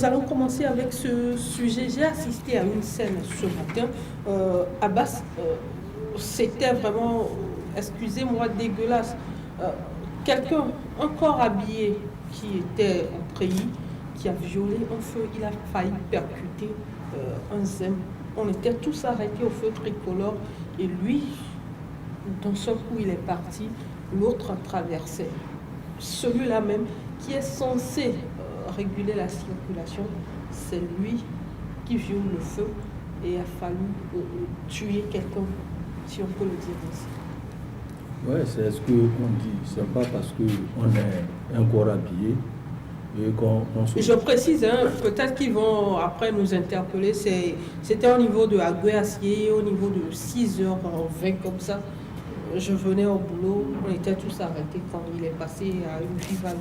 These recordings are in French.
nous allons commencer avec ce sujet. J'ai assisté à une scène ce matin. Abbas, c'était vraiment, excusez-moi, dégueulasse. Quelqu'un, un corps habillé qui était en treillis, qui a violé un feu, il a failli percuter un zème. On était tous arrêtés au feu tricolore et lui, d'un seul coup, il est parti. L'autre traversait. Celui-là même qui est censé réguler la circulation, c'est lui qui viole le feu et a fallu tuer quelqu'un, si on peut le dire ainsi. Oui, c'est ce qu'on dit. C'est pas parce qu'on est un corps habillé et qu'on se... Je précise, peut-être qu'ils vont après nous interpeller, c'était au niveau de Agué-Acier, au niveau de 6h20 comme ça. Je venais au boulot, on était tous arrêtés quand il est passé à une vive allure.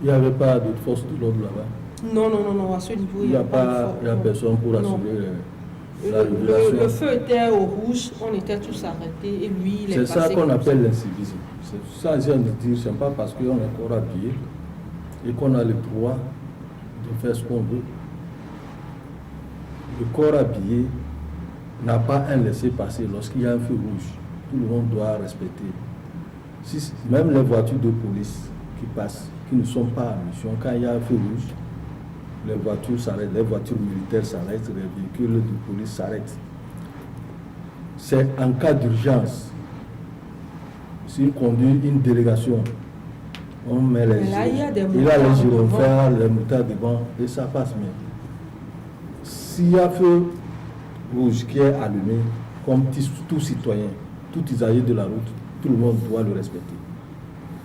Il n'y avait pas de force de l'ordre là-bas? Non, à ce niveau, il n'y a personne pour assurer la régulation. Le feu était au rouge, on était tous arrêtés et lui, il est passé. C'est ça qu'on appelle l'incivisme. C'est ça que je viens de dire, c'est pas parce qu'on est corps habillé et qu'on a le droit de faire ce qu'on veut. Le corps habillé n'a pas un laissez-passer lorsqu'il y a un feu rouge. Tout le monde doit respecter. Même les voitures de police qui passent, qui ne sont pas en mission, quand il y a un feu rouge, les voitures s'arrêtent, les voitures militaires s'arrêtent, les véhicules de police s'arrêtent. C'est en cas d'urgence. S'il conduit une délégation, on met les gyrophares, les motards devant et ça passe. Mais s'il y a feu rouge qui est allumé, comme tout citoyen, tout usager de la route, tout le monde doit le respecter.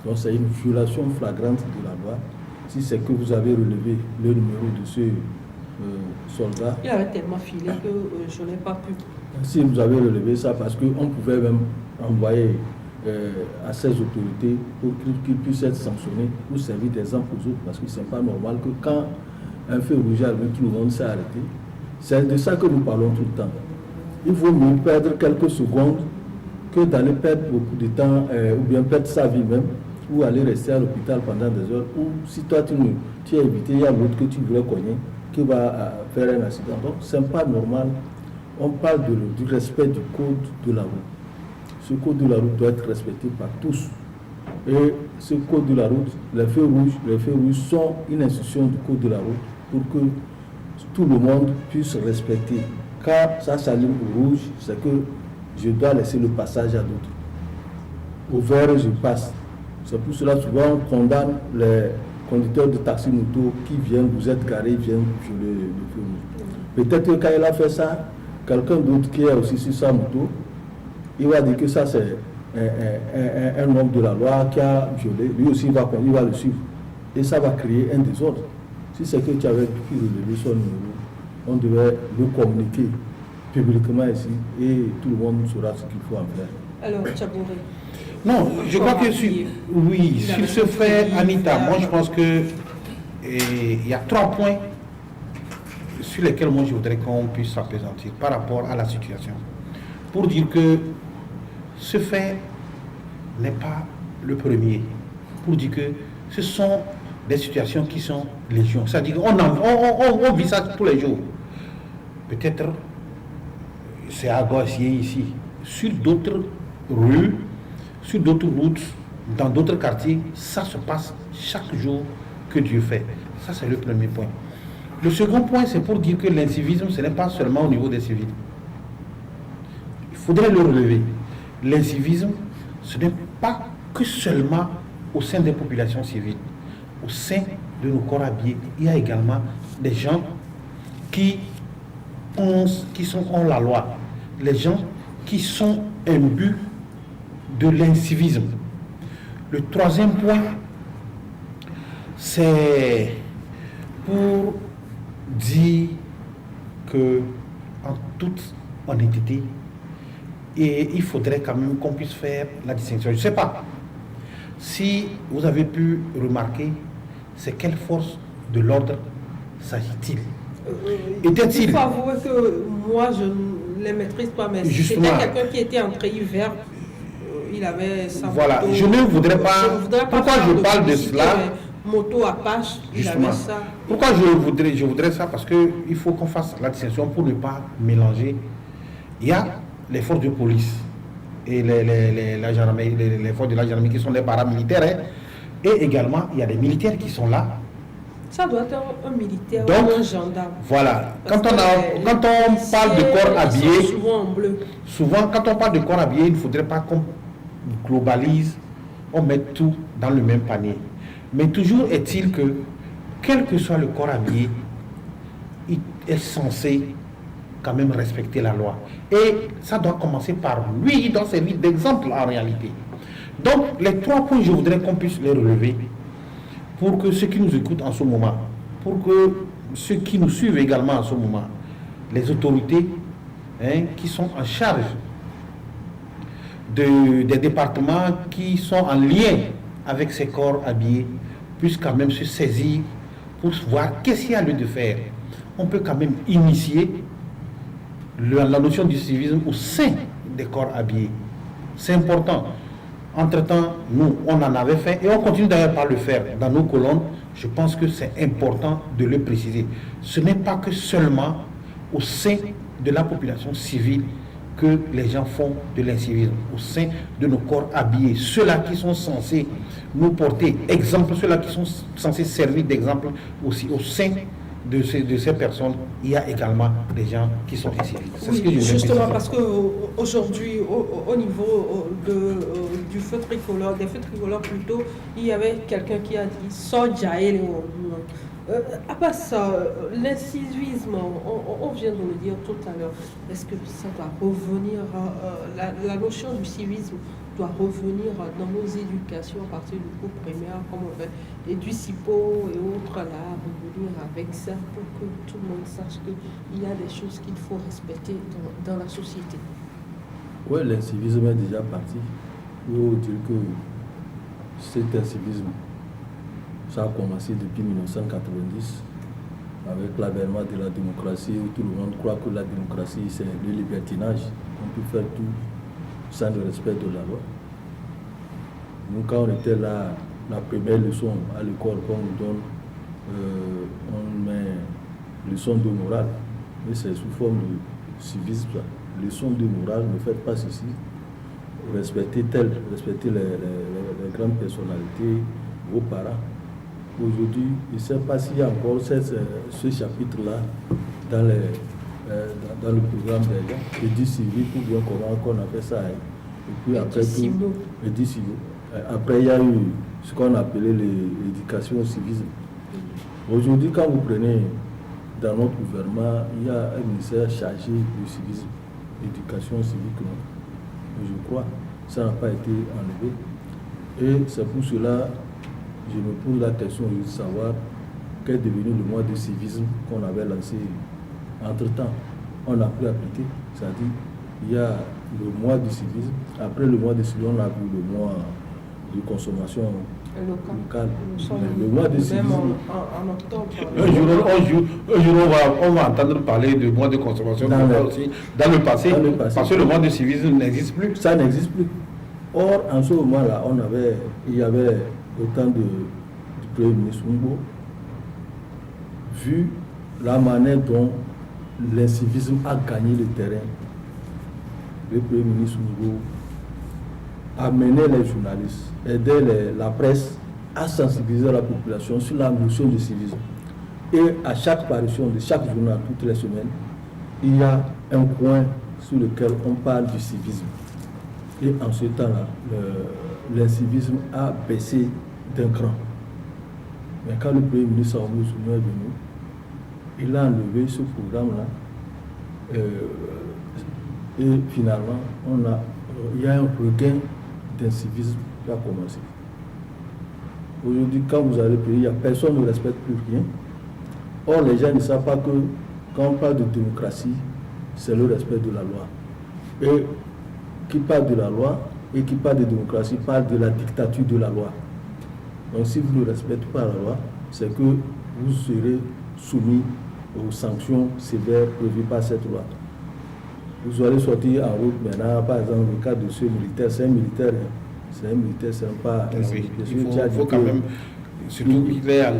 Donc c'est une violation flagrante de la loi. Si c'est que vous avez relevé le numéro de ce soldat... Il avait tellement filé que je n'ai pas pu. Si vous avez relevé ça, parce qu'on pouvait même envoyer à ces autorités pour qu'ils puissent être sanctionnés ou servir d'exemple aux autres, parce que ce n'est pas normal que quand un feu rouge arrive, tout le monde s'est arrêté. C'est de ça que nous parlons tout le temps. Il vaut mieux perdre quelques secondes que d'aller perdre beaucoup de temps ou bien perdre sa vie même, ou aller rester à l'hôpital pendant des heures, ou si toi tu es évité, il y a l'autre que tu voulais cogner, qui va faire un accident. Donc ce n'est pas normal. On parle du respect du code de la route. Ce code de la route doit être respecté par tous. Et ce code de la route, les feux rouges sont une institution du code de la route pour que tout le monde puisse respecter. Quand ça s'allume au rouge, c'est que je dois laisser le passage à d'autres. Au vert, je passe. C'est pour cela souvent on condamne les conducteurs de taxi moto qui viennent, vous êtes garés, viennent violer le feu rouge. Peut-être que quand il a fait ça, quelqu'un d'autre qui est aussi sur sa moto, il va dire que ça c'est un homme de la loi qui a violé, lui aussi il va le suivre. Et ça va créer un désordre. Si c'est que tu avais pu relever son numéro, on devait le communiquer publiquement ici et tout le monde saura ce qu'il faut en faire. Alors, Tchabouré. Non, je crois que sur ce fait, Anita, moi je pense que il y a 3 points sur lesquels moi je voudrais qu'on puisse s'appesantir par rapport à la situation. Pour dire que ce fait n'est pas le premier. Pour dire que ce sont des situations qui sont légion. C'est-à-dire qu'on vit ça tous les jours. Peut-être c'est à Gossier ici. Sur d'autres rues, sur d'autres routes, dans d'autres quartiers, ça se passe chaque jour que Dieu fait. Ça, c'est le premier point. Le second point, c'est pour dire que l'incivisme, ce n'est pas seulement au niveau des civils. Il faudrait le relever. L'incivisme, ce n'est pas que seulement au sein des populations civiles. Au sein de nos corps habillés, il y a également des gens qui ont la loi. Les gens qui sont imbus de l'incivisme. Le troisième point, c'est pour dire que, en toute honnêteté, et il faudrait quand même qu'on puisse faire la distinction. Je ne sais pas si vous avez pu remarquer, c'est quelle force de l'ordre s'agit-il? Était-il? Il faut avouer que moi, je ne les maîtrise pas, mais c'était quelqu'un qui était en treillis vert. Il avait sa Voilà, je ne voudrais pas. Pourquoi je parle de cela? moto Apache, il avait ça. Pourquoi je voudrais ça? Parce qu'il faut qu'on fasse la distinction pour ne pas mélanger. Il y a les forces de police et la gendarmerie, les forces de la gendarmerie qui sont les paramilitaires, hein, et également il y a des militaires qui sont là. Ça doit être un militaire ou un gendarme. Voilà. Quand on parle de corps habillé, souvent en bleu. Souvent, quand on parle de corps habillé, il ne faudrait pas qu'on globalise, on mette tout dans le même panier. Mais toujours est-il que, quel que soit le corps habillé, il est censé quand même respecter la loi. Et ça doit commencer par lui, il doit servir d'exemple en réalité. Donc, les 3 points, je voudrais qu'on puisse les relever pour que ceux qui nous écoutent en ce moment, pour que ceux qui nous suivent également en ce moment, les autorités qui sont en charge des départements qui sont en lien avec ces corps habillés, puissent quand même se saisir pour voir qu'est-ce qu'il y a lieu de faire. On peut quand même initier la notion du civisme au sein des corps habillés. C'est important. Entre-temps, nous, on en avait fait et on continue d'ailleurs par le faire dans nos colonnes. Je pense que c'est important de le préciser. Ce n'est pas que seulement au sein de la population civile que les gens font de l'incivisme, au sein de nos corps habillés. Ceux-là qui sont censés nous porter exemple, ceux-là qui sont censés servir d'exemple aussi au sein de ces personnes, il y a également des gens qui sont inciviles. C'est ce que je justement parce qu'aujourd'hui, au niveau du feu tricolore, des feux tricolores plutôt, il y avait quelqu'un qui a dit « Sojae ». À part ça, l'incivisme, on vient de le dire tout à l'heure, est-ce que ça doit revenir, la notion du civisme doit revenir dans nos éducations à partir du cours primaire, comme on fait, et du CIPO et autres, là, revenir avec ça pour que tout le monde sache qu'il y a des choses qu'il faut respecter dans la société. Oui, l'incivisme est déjà parti. Il faut dire que cet incivisme, ça a commencé depuis 1990 avec l'avènement de la démocratie où tout le monde croit que la démocratie c'est le libertinage. On peut faire tout sans le respect de la loi. Nous, quand on était là, la première leçon à l'école qu'on nous donne, on met leçon de morale, mais c'est sous forme de civisme. Leçon de morale, ne faites pas ceci, respectez les grandes personnalités, vos parents. Aujourd'hui, je ne sais pas s'il y a encore ce chapitre-là dans le programme des gens, Édit civil, ou bien comment on appelle ça. Et puis après tout, Édit civil. Après, il y a eu ce qu'on appelait l'éducation au civisme. Aujourd'hui, quand vous prenez dans notre gouvernement, il y a un ministère chargé du civisme, éducation civique. Je crois que ça n'a pas été enlevé. Et c'est pour cela je me pose la question de savoir qu'est devenu le mois de civisme qu'on avait lancé. Entre-temps, on n'a plus appliqué. C'est-à-dire, il y a le mois du civisme. Après le mois de civisme, on a vu le mois de consommation locale. Le mois de civisme. En octobre. Un jour, on va entendre parler de mois de consommation locale aussi. Dans le passé, parce que le mois de civisme n'existe plus. Ça n'existe plus. Or, en ce moment-là, il y avait au temps du Premier ministre Ngbo, vu la manière dont l'incivisme a gagné le terrain, le Premier ministre Ngbo amenait les journalistes, aidait la presse à sensibiliser la population sur la notion du civisme. Et à chaque parution de chaque journal, toutes les semaines, il y a un coin sur lequel on parle du civisme. Et en ce temps-là, l'incivisme a baissé d'un cran. Mais quand le Premier ministre Sambou est venu, il a enlevé ce programme-là. Et finalement, il y a un regain d'incivisme qui a commencé. Aujourd'hui, quand vous allez payer, personne ne respecte plus rien. Or, les gens ne savent pas que quand on parle de démocratie, c'est le respect de la loi. Et qui parle de la loi et qui parle de démocratie parle de la dictature de la loi. Donc si vous ne respectez pas la loi, c'est que vous serez soumis aux sanctions sévères prévues par cette loi. Vous allez sortir en route maintenant, par exemple, le cas de ce militaire, c'est un militaire, c'est pas... Oui, il faut quand même Surtout qu'il est en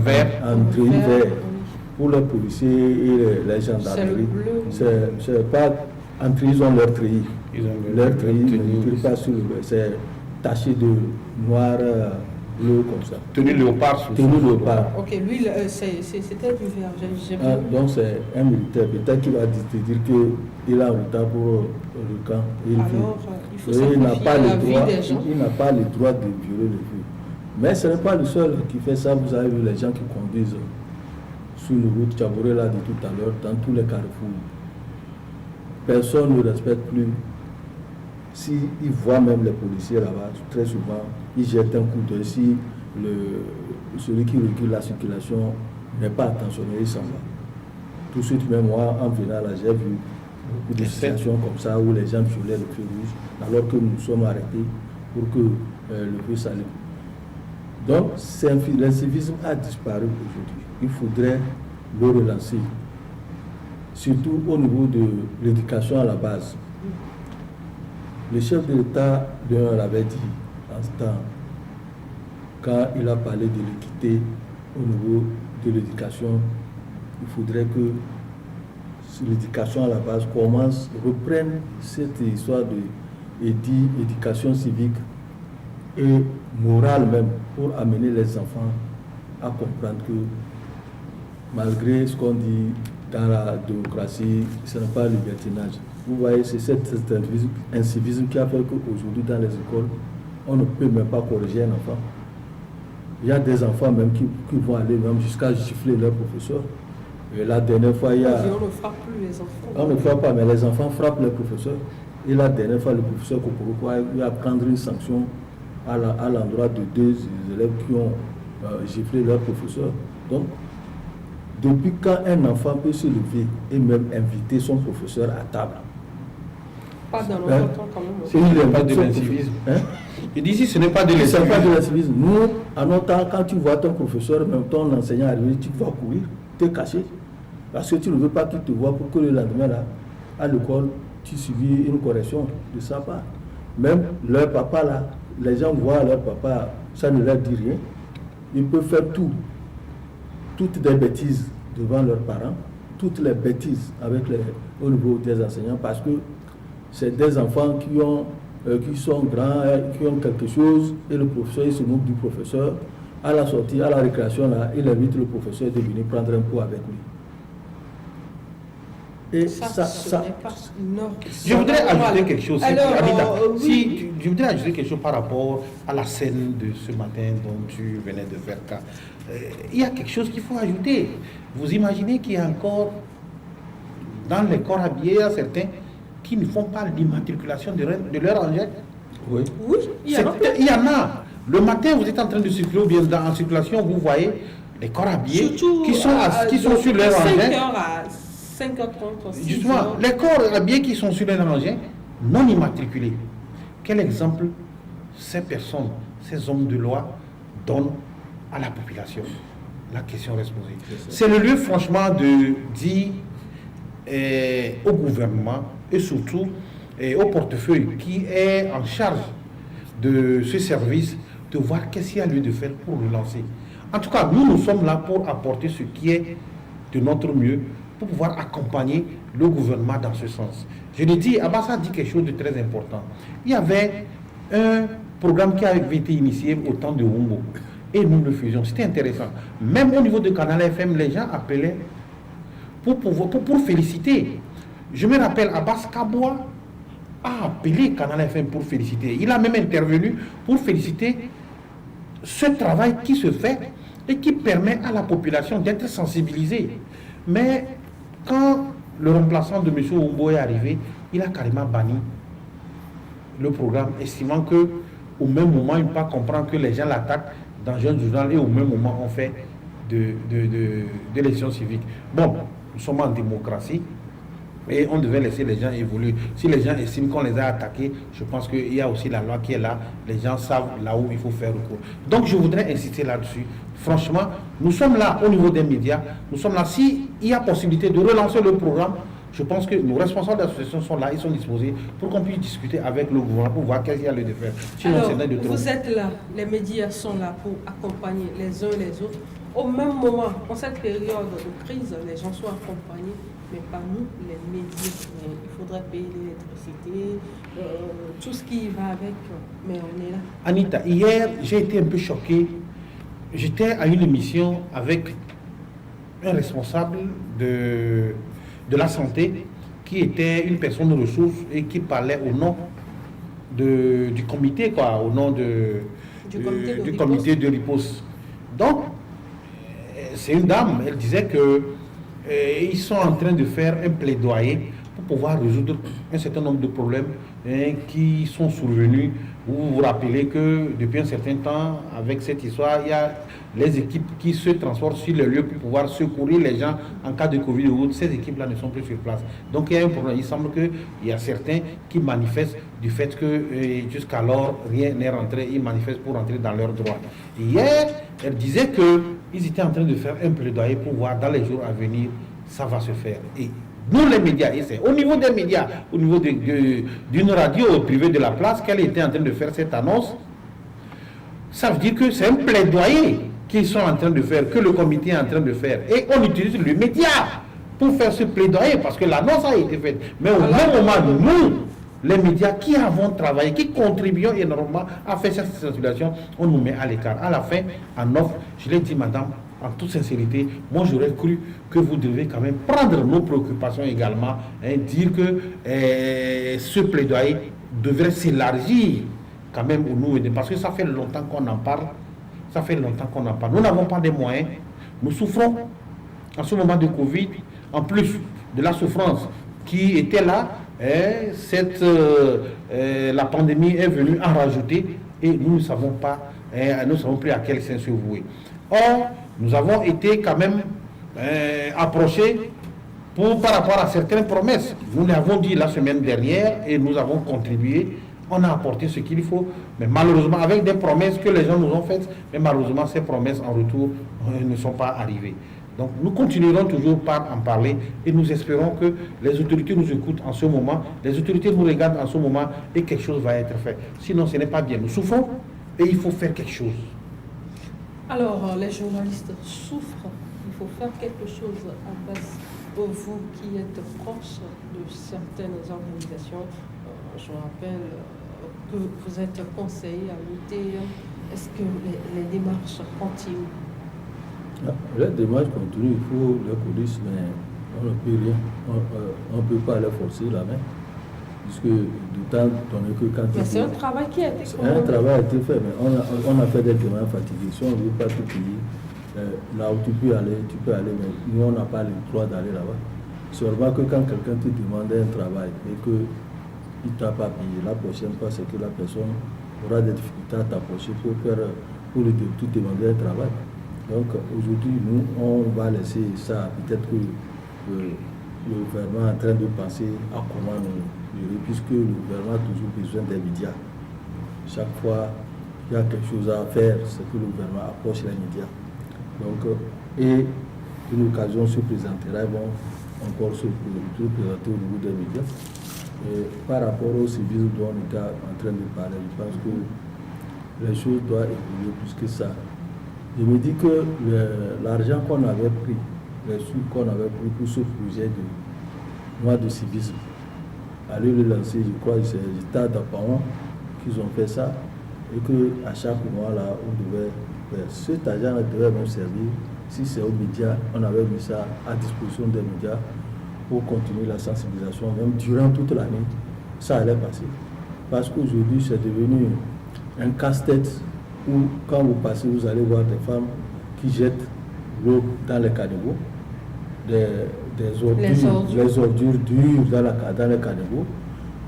vert. En treillis vert. Pour les policiers et les gendarmeries, c'est pas en treillis, ils ont leur treillis. Leur treillis ne tire pas sur le vert. C'est taché de noir, bleu comme ça. Tenue léopard. Ok, lui, c'était du vert. Donc c'est un militaire. Peut-être qu'il va te dire qu'il est en retard pour le camp. Alors, il faut sacrifier la vie des gens. Il n'a pas le droit de violer le feu. Mais ce n'est pas le seul qui fait ça. Vous avez vu les gens qui conduisent sur le route Tchabouré là de tout à l'heure, dans tous les carrefours. Personne ne respecte plus. S'ils voient même les policiers là-bas, très souvent, ils jettent un coup d'œil. Si celui qui régule la circulation n'est pas attentionné, il s'en va. Tout de suite, même moi, en venant là, j'ai vu beaucoup de situations comme ça où les gens violaient le feu rouge, alors que nous sommes arrêtés pour que le feu s'allume. Donc, l'incivisme a disparu aujourd'hui. Il faudrait le relancer, surtout au niveau de l'éducation à la base. Le chef de l'État l'avait dit en ce temps, quand il a parlé de l'équité au niveau de l'éducation, il faudrait que l'éducation à la base reprenne cette histoire d'éducation civique et morale même, pour amener les enfants à comprendre que malgré ce qu'on dit dans la démocratie, ce n'est pas le libertinage. Vous voyez, c'est cet incivisme qui a fait qu'aujourd'hui dans les écoles, on ne peut même pas corriger un enfant. Il y a des enfants même qui vont aller même jusqu'à gifler leur professeur. Et la dernière fois, il y a... On ne frappe plus les enfants. On ne frappe pas, mais les enfants frappent les professeurs. Et la dernière fois, le professeur Kokoroko a eu à prendre une sanction à l'endroit de 2 élèves qui ont giflé leur professeur. Donc, depuis quand un enfant peut se lever et même inviter son professeur à table? Pas dans notre temps quand même. Ce n'est pas de l'incivisme. Et d'ici, ce n'est pas de l'incivisme. Ce n'est pas de l'incivisme. Nous, à notre temps, quand tu vois ton professeur, même ton enseignant arriver, tu vas courir, te cacher. Parce que tu ne veux pas qu'il te voie pour que le lendemain, là, à l'école, tu subis une correction de sa part. Même leur papa, là, les gens voient leur papa, ça ne leur dit rien. Ils peuvent faire toutes des bêtises devant leurs parents, toutes les bêtises au niveau des enseignants, parce que c'est des enfants qui sont grands, qui ont quelque chose, et le professeur, il se moque du professeur. À la sortie, à la récréation, là, il invite le professeur de venir prendre un pot avec lui. Et je voudrais ajouter quelque chose. Je voudrais ajouter quelque chose par rapport à la scène de ce matin dont tu venais de faire cas. Il y a quelque chose qu'il faut ajouter. Vous imaginez qu'il y a encore dans les corps habillés certains qui ne font pas l'immatriculation de leur engin? Oui, il y en a. Le matin, vous êtes en train de circuler ou bien en circulation, vous voyez les corps habillés qui sont sur leur engin. 5h30. Justement, les corps habillés qui sont sur leur engin, non immatriculés. Quel exemple ces personnes, ces hommes de loi donnent à la population? La question reste posée. C'est le lieu, franchement, de dire au gouvernement et surtout au portefeuille qui est en charge de ce service de voir qu'est-ce qu'il y a lieu de faire pour le lancer. En tout cas, nous sommes là pour apporter ce qui est de notre mieux pour pouvoir accompagner le gouvernement dans ce sens. Je l'ai dit, Abbas a dit quelque chose de très important. Il y avait un programme qui avait été initié au temps de Wumbo et nous le faisions. C'était intéressant. Même au niveau de Canal FM, les gens appelaient pour féliciter. Je me rappelle, Abbas Kaboua a appelé Canal FM pour féliciter. Il a même intervenu pour féliciter ce travail qui se fait et qui permet à la population d'être sensibilisée. Mais quand le remplaçant de M. Wumbo est arrivé, il a carrément banni le programme, estimant que au même moment, il ne peut pas comprendre que les gens l'attaquent dans un journal et au même moment, on fait de l'élection civique. Bon, nous sommes en démocratie et on devait laisser les gens évoluer. Si les gens estiment qu'on les a attaqués, je pense qu'il y a aussi la loi qui est là. Les gens savent là où il faut faire recours. Donc, je voudrais insister là-dessus. Franchement, nous sommes là au niveau des médias. Nous sommes là. S'il y a possibilité de relancer le programme, je pense que nos responsables d'association sont là, ils sont disposés pour qu'on puisse discuter avec le gouvernement pour voir qu'est-ce qu'il y a lieu de faire. Sinon, alors, c'est de trop. vous êtes là, les médias sont là pour accompagner les uns et les autres. Au même moment, en cette période de crise, les gens sont accompagnés, mais pas nous, les médias. Il faudrait payer l'électricité, tout ce qui va avec, mais on est là. Anita, hier, j'ai été un peu choqué. J'étais à une émission avec un responsable de la santé qui était une personne de ressources et qui parlait au nom du comité, quoi, au nom du comité de riposte. Donc, c'est une dame, elle disait que ils sont en train de faire un plaidoyer pour pouvoir résoudre un certain nombre de problèmes qui sont survenus. Vous vous rappelez que depuis un certain temps, avec cette histoire, il y a les équipes qui se transportent sur les lieux pour pouvoir secourir les gens en cas de Covid ou autre. Ces équipes-là ne sont plus sur place. Donc il y a un problème. Il semble qu'il y a certains qui manifestent du fait que jusqu'alors rien n'est rentré. Ils manifestent pour rentrer dans leurs droits. Hier, elle disait qu'ils étaient en train de faire un plaidoyer pour voir dans les jours à venir, ça va se faire. Et nous, les médias, et c'est au niveau des médias, au niveau d'une radio privée de la place, qu'elle était en train de faire cette annonce, ça veut dire que c'est un plaidoyer qu'ils sont en train de faire, que le comité est en train de faire. Et on utilise le média pour faire ce plaidoyer, parce que l'annonce a été faite. Mais au même moment, nous, les médias qui avons travaillé, qui contribuons énormément à faire cette sensibilisation, on nous met à l'écart. À la fin, en offre, je l'ai dit, madame, en toute sincérité, moi j'aurais cru que vous devez quand même prendre nos préoccupations également, dire que ce plaidoyer devrait s'élargir quand même au nous, parce que ça fait longtemps qu'on en parle, Nous n'avons pas de moyens, nous souffrons en ce moment de Covid, en plus de la souffrance qui était là, la pandémie est venue en rajouter et nous ne savons pas, nous ne savons plus à quel sens se vouer. Or, nous avons été quand même approchés par rapport à certaines promesses. Nous l'avons dit la semaine dernière et nous avons contribué. On a apporté ce qu'il faut, mais malheureusement avec des promesses que les gens nous ont faites, mais malheureusement ces promesses en retour ne sont pas arrivées. Donc nous continuerons toujours par en parler et nous espérons que les autorités nous écoutent en ce moment, les autorités nous regardent en ce moment et quelque chose va être fait. Sinon ce n'est pas bien. Nous souffrons et il faut faire quelque chose. Alors, les journalistes souffrent, il faut faire quelque chose à base. Pour vous qui êtes proche de certaines organisations, je rappelle que vous êtes conseiller à l'UT, est-ce que les démarches continuent? Les démarches continuent, il faut les polices, mais on ne peut rien, on ne peut pas les forcer la main. Puisque du temps donné que quand mais c'est un travail qui a été fait. Un travail a été fait, mais on a fait des témoins fatigués. Si on ne veut pas tout payer, là où tu peux aller, mais nous on n'a pas le droit d'aller là-bas. Seulement que quand quelqu'un te demande un travail et qu'il ne t'a pas payé, la prochaine fois c'est que la personne aura des difficultés à t'approcher pour te demander un travail. Donc aujourd'hui, nous, on va laisser ça. Peut-être que le gouvernement est en train de penser à comment nous gérer, puisque le gouvernement a toujours besoin des médias. Chaque fois qu'il y a quelque chose à faire, c'est que le gouvernement approche les médias. Donc, et une occasion se présentera, vont encore se présenter au niveau des médias. Et par rapport au service dont on était en train de parler, je pense que les choses doivent évoluer plus que ça. Je me dis que l'argent qu'on avait pris, les sous qu'on avait pris pour ce projet de mois de civisme, aller le lancer, je crois que c'est l'État d'Apawan qu'ils ont fait ça, et qu'à chaque mois là, on devait faire. Cet argent devait nous servir, si c'est aux médias, on avait mis ça à disposition des médias pour continuer la sensibilisation, même durant toute l'année, ça allait passer. Parce qu'aujourd'hui, c'est devenu un casse-tête où, quand vous passez, vous allez voir des femmes qui jettent l'eau dans les caniveaux, les ordures dures dans les caniveaux.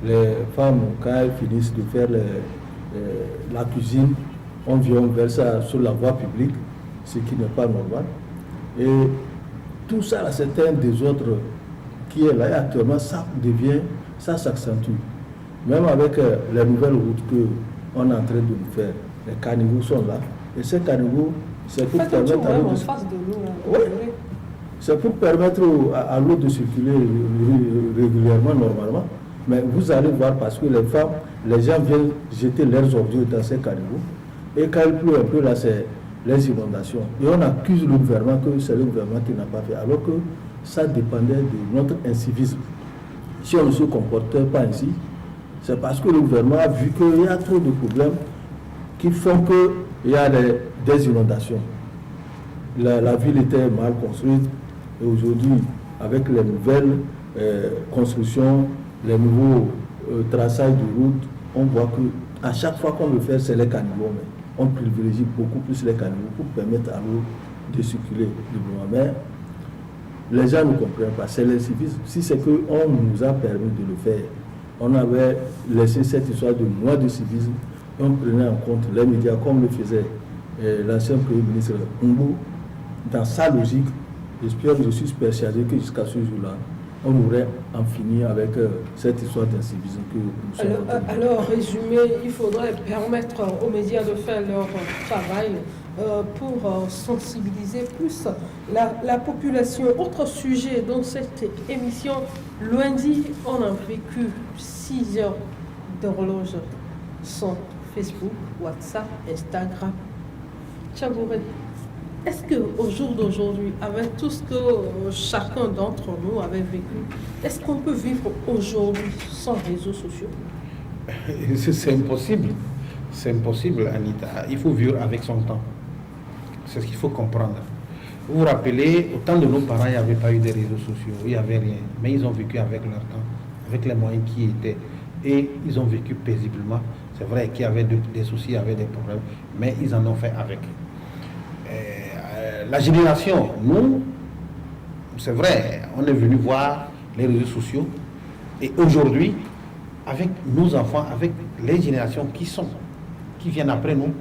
Les femmes, quand elles finissent de faire la cuisine, on vient vers ça sur la voie publique, ce qui n'est pas normal. Et tout ça, c'est un désordre qui est là. Et actuellement, ça s'accentue. Même avec les nouvelles routes qu'on est en train de nous faire, les caniveaux sont là. Et ces caniveaux, c'est pour permettre à nous de... Oui. C'est pour permettre à l'eau de circuler régulièrement, normalement. Mais vous allez voir, parce que les gens viennent jeter leurs ordures dans ces caniveaux. Et quand il pleut un peu, là, c'est les inondations. Et on accuse le gouvernement que c'est le gouvernement qui n'a pas fait, alors que ça dépendait de notre incivisme. Si on ne se comportait pas ainsi, c'est parce que le gouvernement a vu qu'il y a trop de problèmes qui font qu'il y a des inondations. La ville était mal construite et aujourd'hui, avec les nouvelles constructions, les nouveaux traçages de route, on voit qu'à chaque fois qu'on le fait, c'est les caniveaux. Mais on privilégie beaucoup plus les caniveaux pour permettre à l'eau de circuler librement. Mais les gens ne comprennent pas. C'est l'incivisme. Si c'est qu'on nous a permis de le faire, on avait laissé cette histoire de mois de civisme et on prenait en compte les médias comme le faisait l'ancien Premier ministre Ngbo. Dans sa logique, je suis persuadé que jusqu'à ce jour-là, on aurait en fini avec cette histoire d'incivisme que nous sommes en train de... Alors, résumé, il faudrait permettre aux médias de faire leur travail pour sensibiliser plus la population. Autre sujet dans cette émission, lundi, on a vécu 6 heures d'horloge sans Facebook, WhatsApp, Instagram. Tchagouré, est-ce qu'au jour d'aujourd'hui, avec tout ce que chacun d'entre nous avait vécu, est-ce qu'on peut vivre aujourd'hui sans réseaux sociaux? C'est impossible. C'est impossible, Anita. Il faut vivre avec son temps. C'est ce qu'il faut comprendre. Vous vous rappelez, au temps de nos parents, il n'y avait pas eu de réseaux sociaux, il n'y avait rien. Mais ils ont vécu avec leur temps, avec les moyens qui étaient. Et ils ont vécu paisiblement. C'est vrai qu'il y avait des soucis, il y avait des problèmes, mais ils en ont fait avec. La génération, nous, c'est vrai, on est venu voir les réseaux sociaux. Et aujourd'hui, avec nos enfants, avec les générations qui viennent après nous,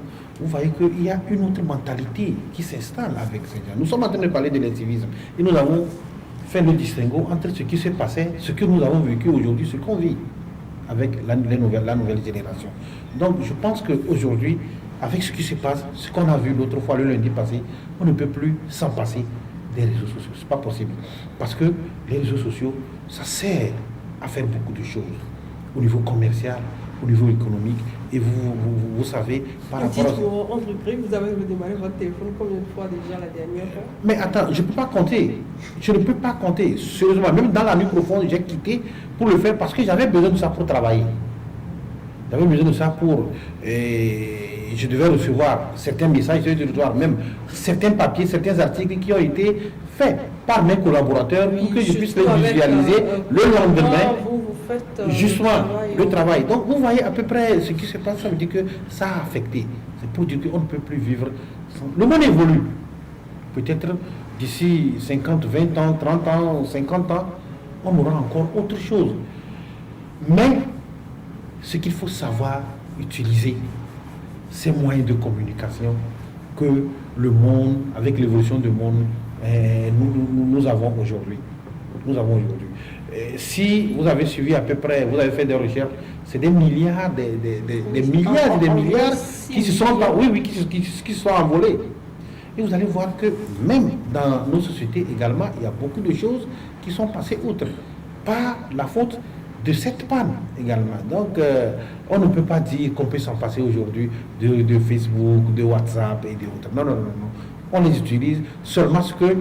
vous voyez qu'il y a une autre mentalité qui s'installe avec ces gens. Nous sommes en train de parler de l'incivisme et nous avons fait le distinguo entre ce qui s'est passé, ce que nous avons vécu aujourd'hui, ce qu'on vit avec la nouvelle génération. Donc je pense qu'aujourd'hui, avec ce qui se passe, ce qu'on a vu l'autre fois, le lundi passé, on ne peut plus s'en passer des réseaux sociaux. Ce n'est pas possible. Parce que les réseaux sociaux, ça sert à faire beaucoup de choses au niveau commercial, au niveau économique. Et vous savez, par rapport à... En rubrique, vous avez redémarré votre téléphone combien de fois déjà la dernière fois? Mais attends, je ne peux pas compter. Je ne peux pas compter. Sérieusement, même dans la nuit profonde, j'ai quitté pour le faire parce que j'avais besoin de ça pour travailler. J'avais besoin de ça pour... je devais recevoir certains messages, je devais recevoir même certains papiers, certains articles qui ont été faits par mes collaborateurs pour que je puisse les visualiser le lendemain. Justement, le travail. Donc, vous voyez à peu près ce qui se passe, ça veut dire que ça a affecté. C'est pour dire qu'on ne peut plus vivre sans... Le monde évolue. Peut-être d'ici 50, 20 ans, 30 ans, 50 ans, on aura encore autre chose. Mais, ce qu'il faut savoir utiliser, ces moyens de communication que le monde, avec l'évolution du monde, nous avons aujourd'hui. Nous avons aujourd'hui. Si vous avez suivi à peu près, vous avez fait des recherches, c'est des milliards, des milliards et des milliards qui se sont, qui se sont envolés. Et vous allez voir que même dans nos sociétés également, il y a beaucoup de choses qui sont passées outre. Par la faute de cette panne également. Donc, on ne peut pas dire qu'on peut s'en passer aujourd'hui de Facebook, de WhatsApp et d'autres. Non, non, non, non. On les utilise seulement ce que...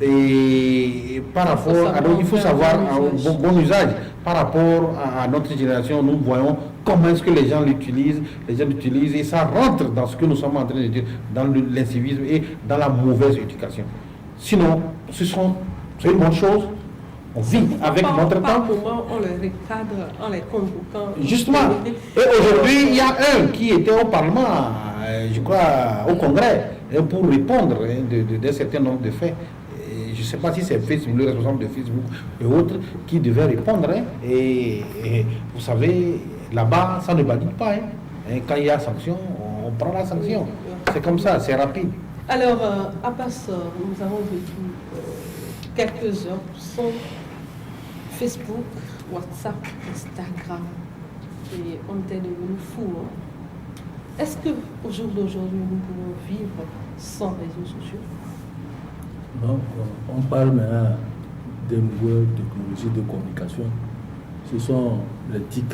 Et par rapport à... Donc, il faut savoir un bon usage. Par rapport à notre génération, nous voyons comment est-ce que les gens l'utilisent. Les gens l'utilisent et ça rentre dans ce que nous sommes en train de dire, dans l'incivisme et dans la mauvaise éducation. Sinon, c'est une bonne chose. On vit avec notre temps. Par moment, on les recadre en les convoquant. Justement. Et aujourd'hui, il y a un qui était au Parlement, je crois, au Congrès, pour répondre d'un certain nombre de faits. Et je ne sais pas si c'est Facebook, le responsable de Facebook et autres, qui devait répondre. Et vous savez, là-bas, ça ne badine pas. Quand il y a sanction, on prend la sanction. C'est comme ça, c'est rapide. Alors, Abbas, nous avons vécu quelques heures sans Facebook, WhatsApp, Instagram, et on était devenus fous. Est-ce qu'au jour d'aujourd'hui, nous pouvons vivre sans réseaux sociaux? Donc, on parle maintenant des nouvelles technologies de communication. Ce sont les TIC.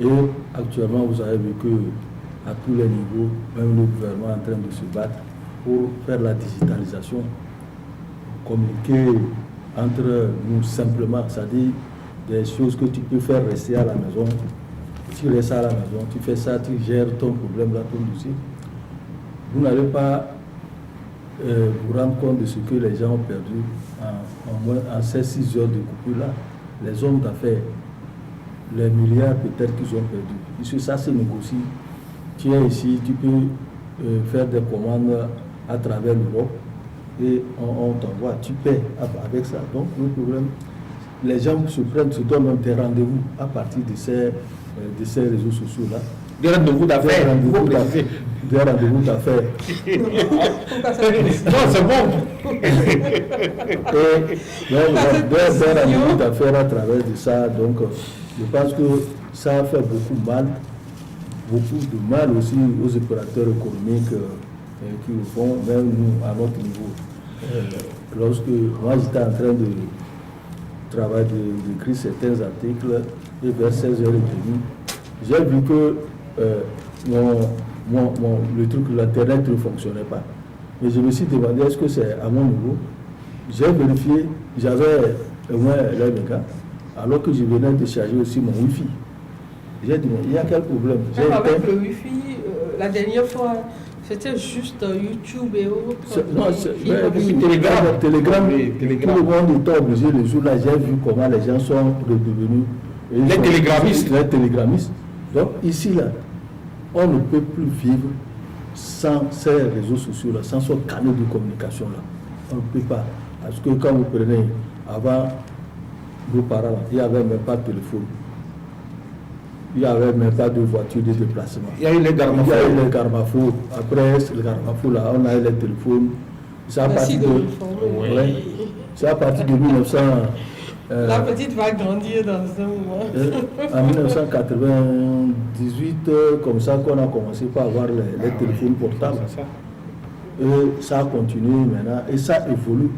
Et actuellement, vous avez vu qu'à tous les niveaux, même le gouvernement est en train de se battre pour faire la digitalisation, communiquer entre nous simplement, c'est-à-dire des choses que tu peux faire rester à la maison. Tu restes à la maison, tu fais ça, tu gères ton problème dans ton dossier. Vous n'allez pas vous rendre compte de ce que les gens ont perdu en ces 6 heures de coupure-là. Les hommes d'affaires, les milliards peut-être qu'ils ont perdu. Puisque ça se négocie. Tu es ici, tu peux faire des commandes à travers l'Europe et on t'envoie, tu paies avec ça. Donc le problème, les gens se donnent des rendez-vous à partir de ces réseaux sociaux-là. Des rendez-vous d'affaires. Des rendez-vous d'affaires. Non, c'est bon. Des rendez-vous d'affaires à travers de ça. Donc, je pense que ça fait beaucoup de mal aussi aux opérateurs économiques qui le font, même nous, à notre niveau. Lorsque moi j'étais en train de travailler, d'écrire certains articles, et vers 16h30, j'ai vu que le truc, l'internet ne fonctionnait pas. Mais je me suis demandé, est-ce que c'est à mon niveau? J'ai vérifié, j'avais au moins les mégas, alors que je venais de charger aussi mon Wi-Fi. J'ai dit, mais il y a quel problème? Avec le Wi-Fi, la dernière fois, c'était juste YouTube et autres. Non, Telegram. Tout le monde était obligé, le jour-là, j'ai vu comment les gens sont redevenus. Les télégrammistes. Les télégrammistes. Donc, ici, là, on ne peut plus vivre sans ces réseaux sociaux-là, sans ce canal de communication-là. On ne peut pas. Parce que quand vous prenez, avant, nos parents, il n'y avait même pas de téléphone. Il n'y avait même pas de voiture de déplacement. Il y a eu les garmafos. Après, les garmafos, là, on a eu les téléphones. C'est à partir de 1900. La petite va grandir dans un mois. En 1998, comme ça qu'on a commencé par avoir les téléphones portables. Et ça a continué maintenant. Et ça évolue.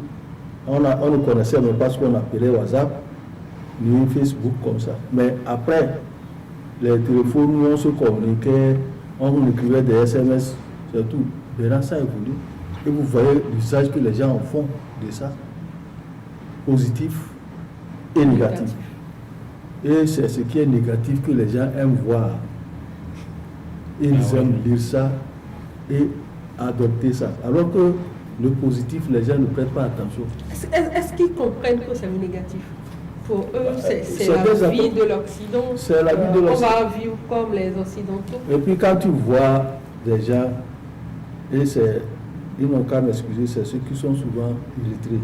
On ne connaissait même pas ce qu'on appelait WhatsApp, ni Facebook comme ça. Mais après, les téléphones où on se communiquait, on écrivait des SMS, c'est tout. Maintenant, ça évolue. Et vous voyez l'usage que les gens en font de ça, positif et négatif. Et c'est ce qui est négatif que les gens aiment voir. Ils aiment lire ça et adopter ça. Alors que le positif, les gens ne prêtent pas attention. Est-ce qu'ils comprennent que c'est négatif? Pour eux, c'est la vie de l'Occident. C'est la vie de l'Occident. On va vivre comme les Occidentaux. Et puis quand tu vois des gens, et ils n'ont qu'à m'excuser, c'est ceux qui sont souvent illettrés,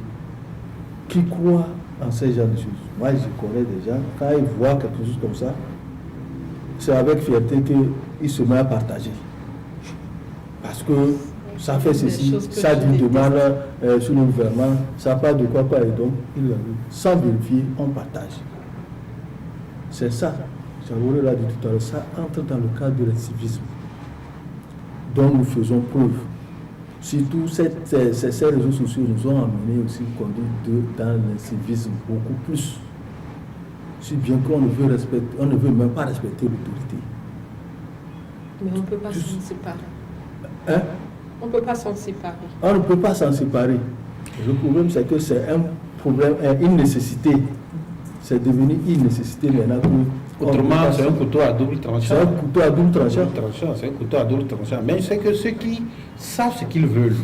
qui croient en ces genres de choses. Moi, je connais des gens, quand ils voient quelque chose comme ça, c'est avec fierté qu'ils se mettent à partager. Parce que ça fait ceci, ça dit de mal sur le gouvernement, ça parle de quoi, et donc, sans vérifier, on partage. C'est ça, j'avais l'a dit tout à l'heure, ça entre dans le cadre de l'incivisme dont nous faisons preuve. Surtout, ces réseaux sociaux nous ont amené aussi conduit dans l'incivisme beaucoup plus. Si bien qu'on ne veut même pas respecter l'autorité. Mais on ne peut pas s'en séparer. Hein? On ne peut pas s'en séparer. On ne peut pas s'en séparer. Le problème, c'est que c'est un problème, une nécessité. C'est devenu une nécessité maintenant. Autrement, c'est un couteau à double tranchant. C'est un couteau à double tranchant. C'est un couteau à double tranchant. Mais c'est que ceux qui savent ce qu'ils veulent,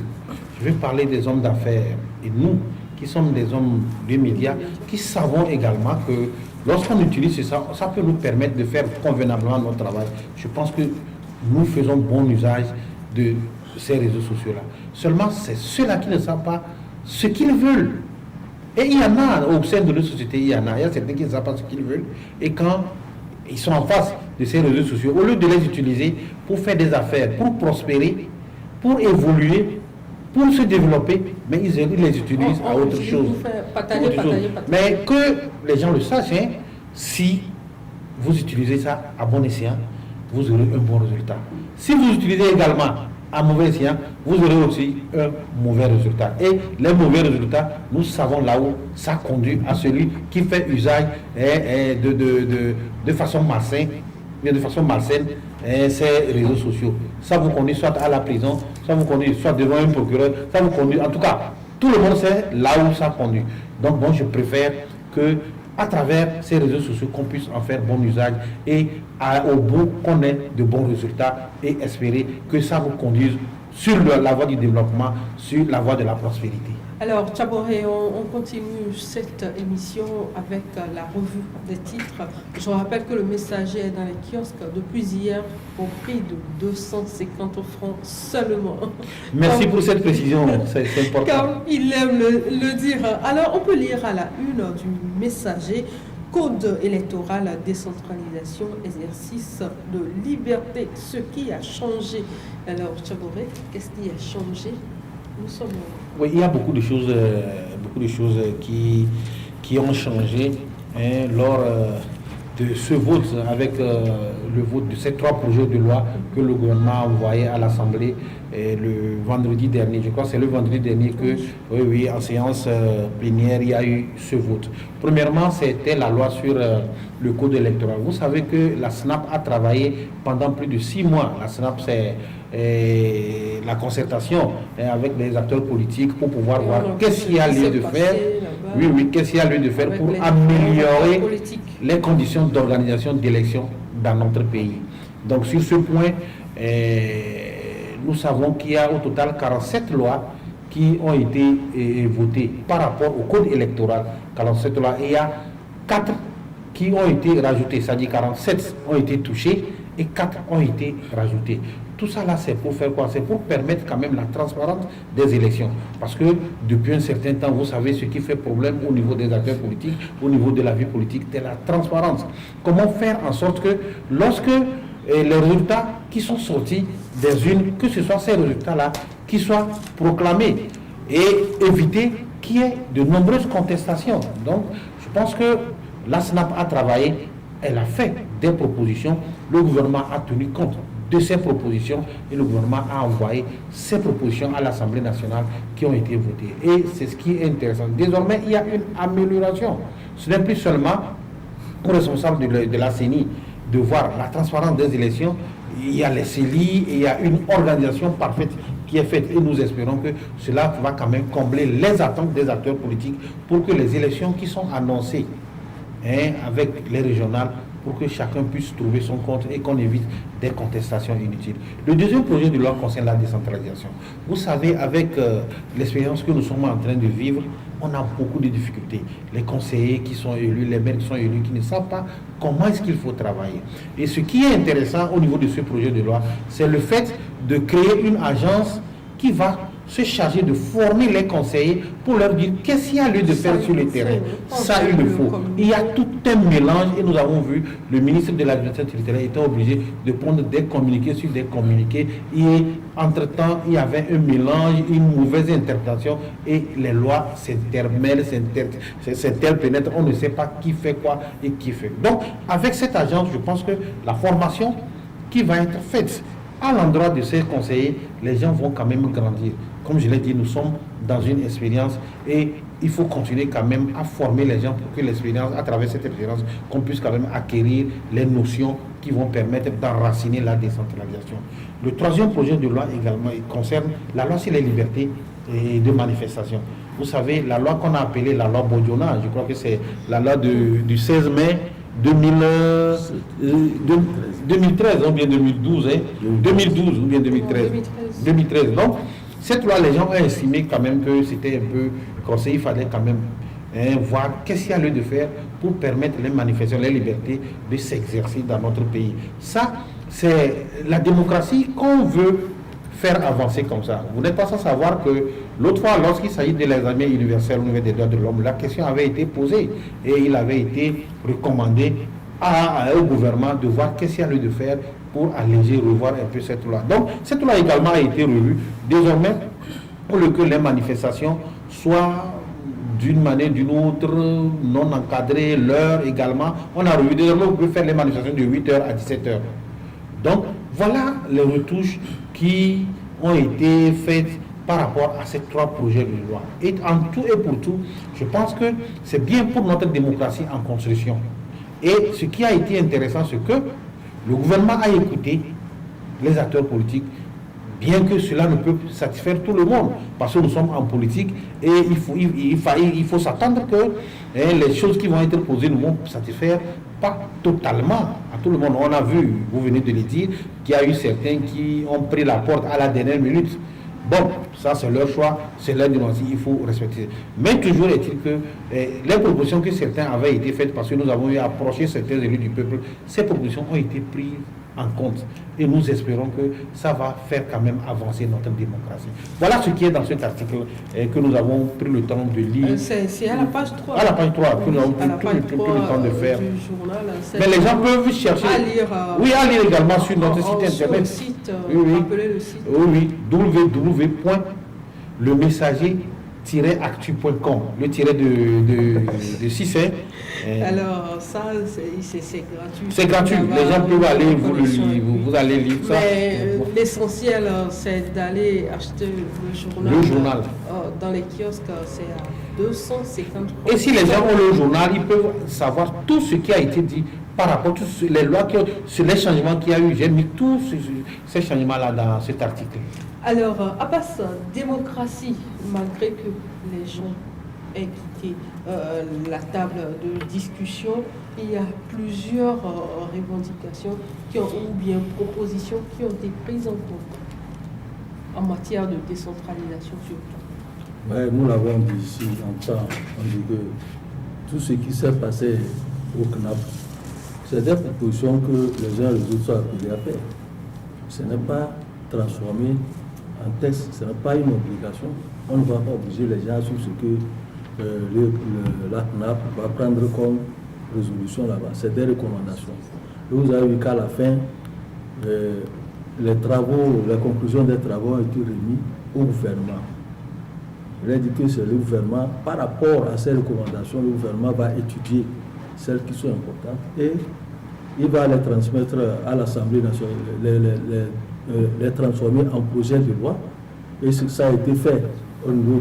je vais parler des hommes d'affaires et nous, qui sommes des hommes des médias, qui savons également que lorsqu'on utilise ça, ça peut nous permettre de faire convenablement notre travail. Je pense que nous faisons bon usage de ces réseaux sociaux-là. Seulement, c'est ceux-là qui ne savent pas ce qu'ils veulent. Et il y en a au sein de notre société, il y a certains qui ne savent pas ce qu'ils veulent. Et quand ils sont en face de ces réseaux sociaux, au lieu de les utiliser pour faire des affaires, pour prospérer, pour évoluer, pour se développer, mais ils les utilisent à autre chose. Mais que les gens le sachent, hein, si vous utilisez ça à bon escient, vous aurez un bon résultat. Si vous utilisez également à mauvais escient, vous aurez aussi un mauvais résultat. Et les mauvais résultats, nous savons là où ça conduit à celui qui fait usage de façon malsaine, ces réseaux sociaux. Ça vous conduit soit à la prison, ça vous conduit soit devant un procureur, ça vous conduit, en tout cas, tout le monde sait là où ça conduit. Donc bon, je préfère que à travers ces réseaux sociaux qu'on puisse en faire bon usage et au bout qu'on ait de bons résultats et espérer que ça vous conduise sur la voie du développement, sur la voie de la prospérité. Alors, Tchaboré, on continue cette émission avec la revue des titres. Je rappelle que le Messager est dans les kiosques depuis hier au prix de 250 francs seulement. Merci pour cette précision, c'est important. Comme il aime le dire. Alors, on peut lire à la une du Messager: Code électoral, décentralisation, exercice de liberté. Ce qui a changé. Alors, Tchaboré, qu'est-ce qui a changé? Nous sommes... Oui, il y a beaucoup de choses qui ont changé lors de ce vote, avec le vote de ces 3 projets de loi que le gouvernement a envoyé à l'Assemblée le vendredi dernier. Je crois que c'est le vendredi dernier que, oui, en séance plénière, il y a eu ce vote. Premièrement, c'était la loi sur le code électoral. Vous savez que la SNAP a travaillé pendant plus de 6 mois. La SNAP, c'est la concertation avec les acteurs politiques pour pouvoir voir qu'est-ce qu'il y a lieu de faire. Oui, qu'est-ce qu'il y a lieu de faire pour améliorer les conditions d'organisation d'élections dans notre pays. Donc sur ce point, nous savons qu'il y a au total 47 lois qui ont été votées par rapport au code électoral. 47 lois, et il y a 4 qui ont été rajoutées, c'est-à-dire 47 ont été touchées et 4 ont été rajoutées. Tout ça là, c'est pour faire quoi? C'est pour permettre quand même la transparence des élections. Parce que depuis un certain temps, vous savez, ce qui fait problème au niveau des acteurs politiques, au niveau de la vie politique, c'est la transparence. Comment faire en sorte que lorsque les résultats qui sont sortis des urnes, que ce soit ces résultats-là qui soient proclamés et éviter qu'il y ait de nombreuses contestations. Donc, je pense que la SNAP a travaillé, elle a fait des propositions, le gouvernement a tenu compte de ces propositions et le gouvernement a envoyé ces propositions à l'Assemblée nationale qui ont été votées. Et c'est ce qui est intéressant. Désormais, il y a une amélioration. Ce n'est plus seulement aux responsables de la CENI de voir la transparence des élections. Il y a les CELI et il y a une organisation parfaite qui est faite. Et nous espérons que cela va quand même combler les attentes des acteurs politiques pour que les élections qui sont annoncées avec les régionales, pour que chacun puisse trouver son compte et qu'on évite des contestations inutiles. Le deuxième projet de loi concerne la décentralisation. Vous savez, avec l'expérience que nous sommes en train de vivre, on a beaucoup de difficultés. Les conseillers qui sont élus, les maires qui sont élus, qui ne savent pas comment est-ce qu'il faut travailler. Et ce qui est intéressant au niveau de ce projet de loi, c'est le fait de créer une agence qui va se charger de former les conseillers pour leur dire qu'est-ce qu'il y a lieu de faire sur le terrain. Ça, il le faut. Il y a tout un mélange et nous avons vu le ministre de l'administration territoriale était obligé de prendre des communiqués sur des communiqués et entre-temps, il y avait un mélange, une mauvaise interprétation et les lois s'intermêlent, s'interpénètrent, on ne sait pas qui fait quoi et qui fait. Donc, avec cette agence, je pense que la formation qui va être faite à l'endroit de ces conseillers, les gens vont quand même grandir. Comme je l'ai dit, nous sommes dans une expérience et il faut continuer quand même à former les gens pour que l'expérience, à travers cette expérience, qu'on puisse quand même acquérir les notions qui vont permettre d'enraciner la décentralisation. Le troisième projet de loi également concerne la loi sur les libertés de manifestation. Vous savez, la loi qu'on a appelée la loi Bodiona, je crois que c'est la loi du 16 mai 2013 ou bien 2012, 2012 ou bien 2013. 2013. Donc, cette loi, les gens ont estimé quand même que c'était un peu conseillé, il fallait quand même voir qu'est-ce qu'il y a lieu de faire pour permettre les manifestations, les libertés de s'exercer dans notre pays. Ça, c'est la démocratie qu'on veut faire avancer comme ça. Vous n'êtes pas sans savoir que l'autre fois, lorsqu'il s'agit de l'examen universel au niveau des droits de l'homme, la question avait été posée et il avait été recommandé au gouvernement de voir qu'est-ce qu'il y a lieu de faire pour alléger, revoir un peu cette loi. Donc, cette loi également a été revue. Désormais, pour que les manifestations soient d'une manière ou d'une autre, non encadrées, l'heure également, on a revu. Désormais, on peut faire les manifestations de 8h à 17h. Donc, voilà les retouches qui ont été faites par rapport à ces 3 projets de loi. Et en tout et pour tout, je pense que c'est bien pour notre démocratie en construction. Et ce qui a été intéressant, c'est que le gouvernement a écouté les acteurs politiques, bien que cela ne peut satisfaire tout le monde, parce que nous sommes en politique et il faut s'attendre que les choses qui vont être posées ne vont satisfaire pas totalement à tout le monde. On a vu, vous venez de le dire, qu'il y a eu certains qui ont pris la porte à la dernière minute. Bon, ça c'est leur choix, c'est leur démocratie, il faut respecter. Mais toujours est-il que les propositions que certains avaient été faites, parce que nous avons eu à approcher certains élus du peuple, ces propositions ont été prises en compte. Et nous espérons que ça va faire quand même avancer notre démocratie. Voilà ce qui est dans cet article que nous avons pris le temps de lire. C'est à la page 3. À la page 3, que nous avons pris le temps de faire. Journal, mais les gens peuvent chercher. À lire, oui, à lire également sur notre site internet. Le site, oui, le site. Oui, www.lemessager-actu.com. Le tiret de 6 hein. Alors, ça, c'est gratuit. C'est gratuit. Les gens peuvent aller, vous allez lire ça. Mais l'essentiel, c'est d'aller acheter le journal. Le journal. Dans les kiosques, c'est à 250 €. Et si les gens ont le journal, ils peuvent savoir tout ce qui a été dit par rapport à toutes les lois, sur les changements qu'il y a eu. J'ai mis tous ces changements-là dans cet article. Alors, Abbas, démocratie, malgré que les gens aient quitté la table de discussion, il y a plusieurs revendications ou bien propositions qui ont été prises en compte en matière de décentralisation surtout. Ouais, nous l'avons dit ici en temps, on dit que tout ce qui s'est passé au CNAP, c'est des propositions que les uns et les autres sont appelés à faire. Ce n'est pas transformé en texte, ce n'est pas une obligation. On ne va pas obliger les gens sur ce que la CNAP va prendre comme résolution là-bas. C'est des recommandations. Et vous avez vu qu'à la fin, les conclusions des travaux ont été remises au gouvernement. Je l'ai dit que c'est le gouvernement, par rapport à ces recommandations, le gouvernement va étudier celles qui sont importantes et il va les transmettre à l'Assemblée nationale, les transformer en projet de loi. Et ça a été fait au niveau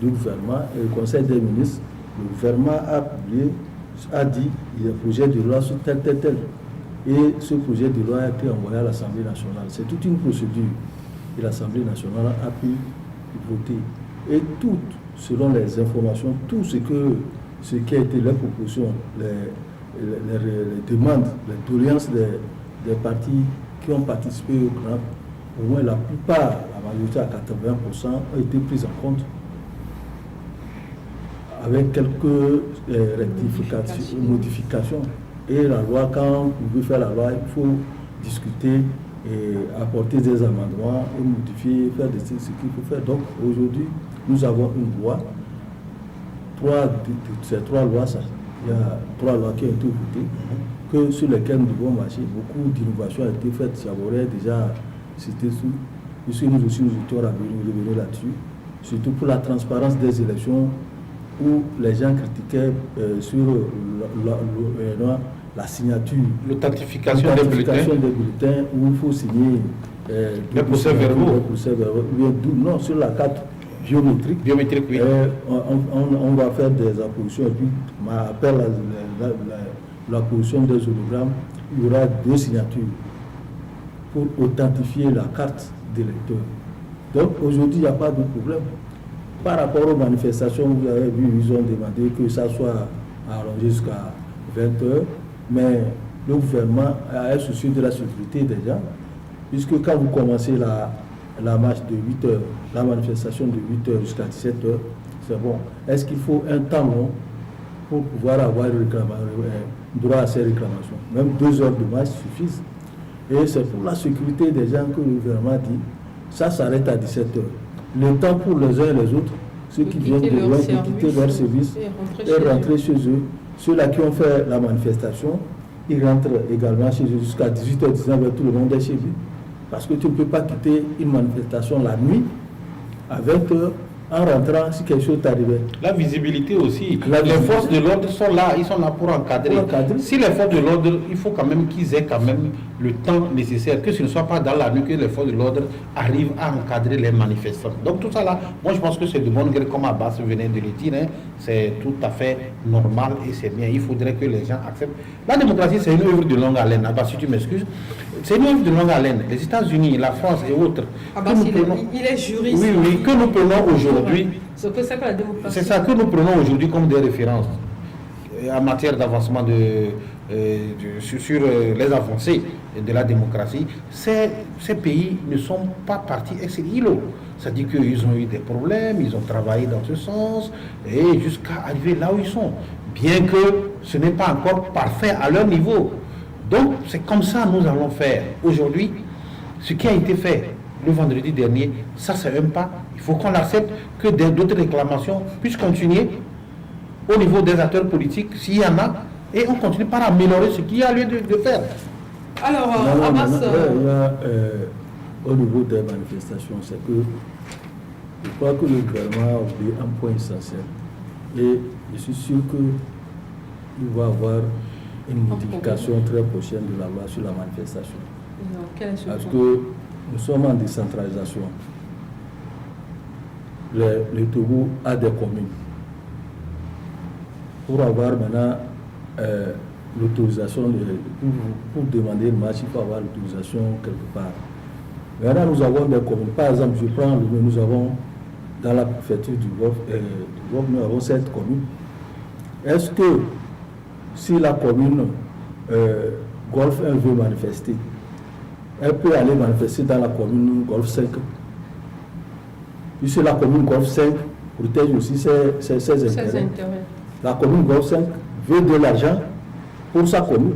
du gouvernement et le Conseil des ministres. Le gouvernement a dit il y a un projet de loi sur tel. Et ce projet de loi a été envoyé à l'Assemblée nationale. C'est toute une procédure. Et l'Assemblée nationale a pu voter. Et tout, selon les informations, tout ce qui a été les propositions, les demandes, les doléances des partis qui ont participé au CNAP, au moins la plupart, la majorité à 80%, ont été prises en compte avec quelques rectifications, modifications. Et la loi, quand vous pouvez faire la loi, il faut discuter et apporter des amendements et modifier, faire ce qu'il faut faire. Donc aujourd'hui, nous avons une loi, ces 3 lois, il y a 3 lois qui ont été votées, sur lesquelles nous devons marcher. Beaucoup d'innovations ont été faites, ça aurait déjà cité sous. Ici, nous aussi, nous étions revenus là-dessus, surtout pour la transparence des élections, où les gens critiquaient sur la signature, l'authentification des bulletins, où il faut signer les procès-verbaux. Non, sur la carte biométrique. Oui. On va faire des appositions et puis après l'apposition des hologrammes, il y aura 2 signatures pour authentifier la carte d'électeur. Donc aujourd'hui, il n'y a pas de problème. Par rapport aux manifestations, vous avez vu, ils ont demandé que ça soit arrangé jusqu'à 20h, mais le gouvernement a un souci de la sécurité des gens, puisque quand vous commencez la marche de 8h, la manifestation de 8h jusqu'à 17h, c'est bon. Est-ce qu'il faut un temps long pour pouvoir avoir droit à ces réclamations? Même 2 heures de marche suffisent. Et c'est pour la sécurité des gens que le gouvernement dit, ça s'arrête à 17h. Le temps pour les uns et les autres, ceux qui viennent de loin, de quitter leur service et rentrer chez eux. Ceux-là qui ont fait la manifestation, ils rentrent également chez eux jusqu'à 18h, 19h, tout le monde est chez lui. Parce que tu ne peux pas quitter une manifestation la nuit, à 20h, en rentrant, si quelque chose t'arrivait. La visibilité aussi. La les visibilité. forces de l'ordre sont là, ils sont là pour encadrer. Si les forces de l'ordre, il faut quand même qu'ils aient quand même le temps nécessaire, que ce ne soit pas dans la nuit que les forces de l'ordre arrivent à encadrer les manifestants. Donc tout ça là, moi je pense que c'est de bonne guerre, comme Abbas venait de le dire, hein. C'est tout à fait normal et c'est bien. Il faudrait que les gens acceptent. La démocratie, c'est une œuvre de longue haleine. Abbas, si tu m'excuses, c'est une œuvre de longue haleine. Les États-Unis, la France et autres. Abbas, il est juriste. Oui, oui, que nous prenons aujourd'hui. C'est que la démocratie. C'est ça que nous prenons aujourd'hui comme des références en matière d'avancement sur les avancées de la démocratie. Ces pays ne sont pas partis ex nihilo. C'est-à-dire qu'ils ont eu des problèmes, ils ont travaillé dans ce sens, et jusqu'à arriver là où ils sont. Bien que ce n'est pas encore parfait à leur niveau. Donc, c'est comme ça que nous allons faire. Aujourd'hui, ce qui a été fait le vendredi dernier, ça c'est un pas. Il faut qu'on accepte que d'autres réclamations puissent continuer au niveau des acteurs politiques, s'il y en a, et on continue par améliorer ce qu'il y a lieu de faire. Alors, Abbas, au niveau des manifestations, c'est que je crois que le gouvernement a oublié un point essentiel. Et je suis sûr qu'il va y avoir une modification très prochaine de la loi sur la manifestation. Parce que nous sommes en décentralisation. Le Togo a des communes. Pour avoir maintenant l'autorisation, pour demander une marche, il faut avoir l'autorisation quelque part. Maintenant, nous avons des communes. Par exemple, je prends nous avons dans la préfecture du Golfe, nous avons 7 communes. Est-ce que si la commune Golfe 1 veut manifester, elle peut aller manifester dans la commune Golfe 5? Puisque la commune Golfe 5 protège aussi ses intérêts. La commune Golfe 5 veut de l'argent pour sa commune.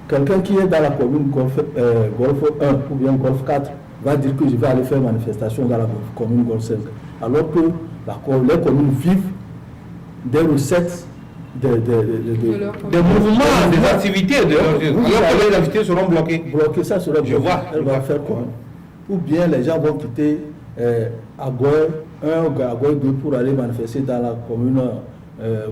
Quelqu'un qui est dans la commune Golfe 1 ou bien Golfe 4 va dire que je vais aller faire manifestation dans la commune Golfe 5. Alors que les communes vivent des recettes, des mouvements, des activités. Alors que les activités seront bloquées. Bloquées, ça sera bloqué. Elle va faire quoi? Ou bien les gens vont quitter Agoy 1 ou Agoy 2 pour aller manifester dans la commune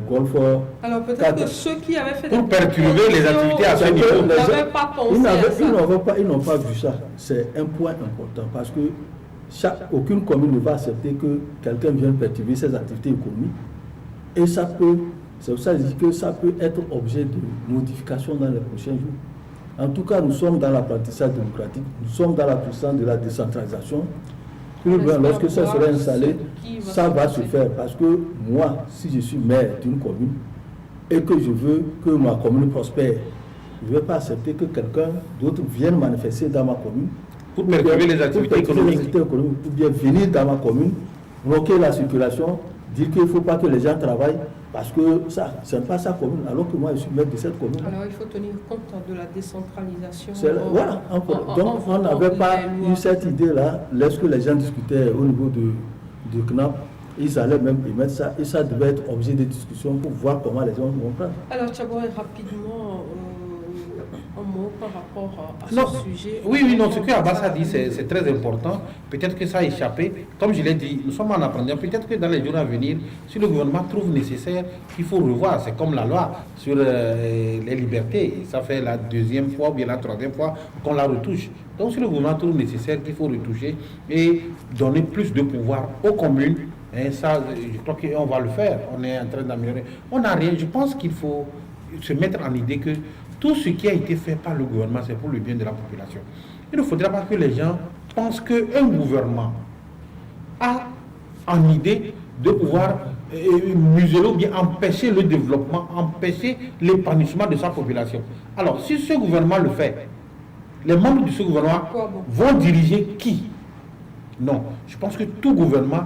Golfe. Alors peut-être que ceux qui avaient fait pour perturber les activités à ce niveau, n'avaient pas pensé à ça. Ils n'ont pas vu ça. C'est un point important parce que aucune commune ne va accepter que quelqu'un vienne perturber ses activités économiques. Et ça peut, c'est pour ça que je dis que ça peut être objet de modification dans les prochains jours. En tout cas, nous sommes dans l'apprentissage démocratique, nous sommes dans la puissance de la décentralisation. Lorsque ça sera installé, ça va se faire. Parce que moi, si je suis maire d'une commune et que je veux que ma commune prospère, je ne vais pas accepter que quelqu'un d'autre vienne manifester dans ma commune pour perturber les activités économiques. Pour bien venir dans ma commune, bloquer la circulation, dire qu'il ne faut pas que les gens travaillent parce que ça, ce n'est pas sa commune, alors que moi je suis maire de cette commune. Alors il faut tenir compte de la décentralisation. Voilà, donc on n'avait pas eu cette idée-là lorsque les gens discutaient au niveau du CNAP. Ils allaient même émettre ça et ça devait être objet de discussion pour voir comment les gens vont prendre. Alors Tchaboy, rapidement, un mot par rapport à ce sujet. Oui, non, ce que Abbas a dit, c'est très important. Peut-être que ça a échappé. Comme je l'ai dit, nous sommes en apprentissage. Peut-être que dans les jours à venir, si le gouvernement trouve nécessaire, il faut revoir. C'est comme la loi sur les libertés. Ça fait la deuxième fois ou bien la troisième fois qu'on la retouche. Donc si le gouvernement trouve nécessaire qu'il faut retoucher et donner plus de pouvoir aux communes, et ça, je crois qu'on va le faire. On est en train d'améliorer. On n'a rien. Je pense qu'il faut se mettre en idée que tout ce qui a été fait par le gouvernement, c'est pour le bien de la population. Il ne faudra pas que les gens pensent qu'un gouvernement a en idée de pouvoir museler ou bien empêcher le développement, empêcher l'épanouissement de sa population. Alors, si ce gouvernement le fait, les membres de ce gouvernement vont diriger qui? Non. Je pense que tout gouvernement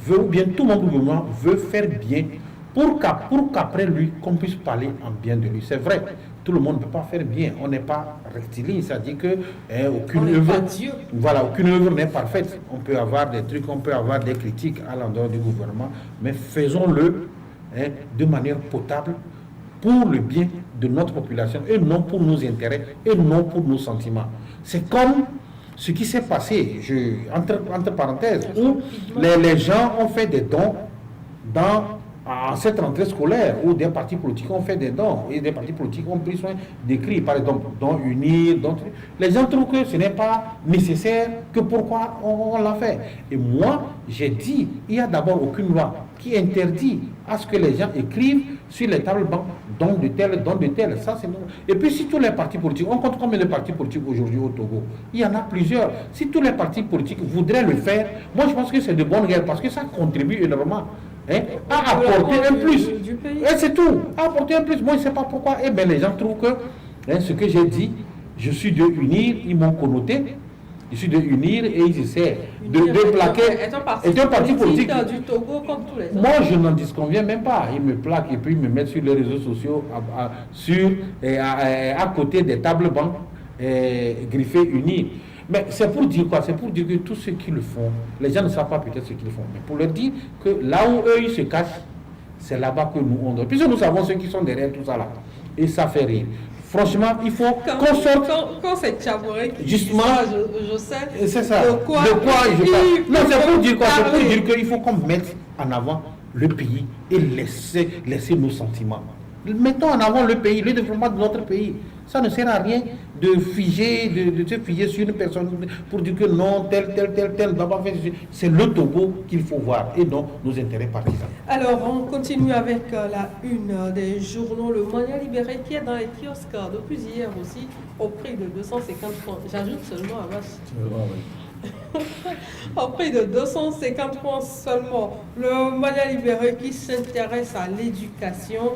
veut, ou bien tout membre du gouvernement veut faire bien pour qu'après lui, qu'on puisse parler en bien de lui. C'est vrai, tout le monde ne peut pas faire bien. On n'est pas rectiligne, c'est-à-dire que aucune œuvre n'est parfaite. On peut avoir des trucs, on peut avoir des critiques à l'endroit du gouvernement, mais faisons-le de manière potable pour le bien de notre population et non pour nos intérêts et non pour nos sentiments. C'est comme ce qui s'est passé, entre parenthèses, où les gens ont fait des dons à cette rentrée scolaire, où des partis politiques ont fait des dons, et des partis politiques ont pris soin d'écrire, par exemple, dons unir, les gens trouvent que ce n'est pas nécessaire, que pourquoi on l'a fait. Et moi, j'ai dit, il n'y a d'abord aucune loi qui interdit à ce que les gens écrivent sur les tables bancs, don de tel, ça c'est non. Et puis si tous les partis politiques, on compte combien de partis politiques aujourd'hui au Togo? Il y en a plusieurs. Si tous les partis politiques voudraient le faire, moi je pense que c'est de bonne guerre, parce que ça contribue énormément. À apporter un plus. Et c'est tout. À apporter un plus. Moi, je ne sais pas pourquoi. Eh bien, les gens trouvent que ce que j'ai dit, je suis de unir, ils m'ont connoté. Je suis de unir et ils essaient de plaquer. Est un parti politique du Togo comme tous les autres. Moi, je n'en disconviens même pas. Ils me plaquent et puis ils me mettent sur les réseaux sociaux à côté des tables bancs griffés unis. Mais c'est pour dire quoi? C'est pour dire que tous ceux qui le font, les gens ne savent pas peut-être ce qu'ils font, mais pour leur dire que là où eux ils se cachent, c'est là-bas que nous on doit. Puisque nous savons ceux qui sont derrière tout ça là. Et ça fait rire. Franchement, il faut qu'on sorte. Quand c'est Tchabouré qui justement, je sais. C'est ça. De quoi je parle. Non, c'est pour dire quoi? C'est pour dire qu'il faut qu'on mette en avant le pays et laisser nos sentiments. Mettons en avant le pays, le développement de notre pays. Ça ne sert à rien de se figer sur une personne pour dire que non, tel ne doit pas faire. C'est le Togo qu'il faut voir et non nos intérêts partisans. Alors, on continue avec la une des journaux Le Moyen Libéré qui est dans les kiosques depuis hier aussi au prix de 250 francs. J'ajoute seulement à Vache. Au prix de 250 francs seulement. Le Moyen Libéré qui s'intéresse à l'éducation,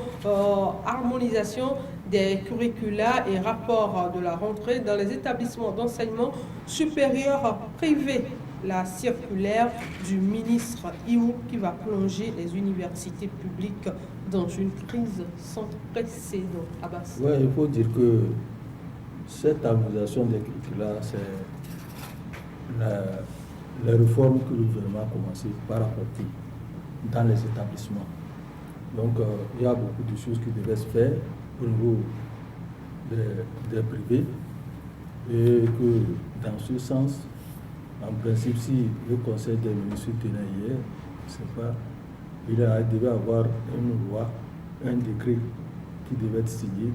harmonisation des curricula et rapport de la rentrée dans les établissements d'enseignement supérieur privé. La circulaire du ministre Iou qui va plonger les universités publiques dans une crise sans précédent. Abbas. Oui, il faut dire que cette harmonisation des curricula, c'est les réformes que le gouvernement a commencé par apporter dans les établissements. Donc, il y a beaucoup de choses qui devaient se faire au niveau des privés et que dans ce sens, en principe, si le Conseil des ministres tenait hier, il devait avoir une loi, un décret qui devait être signé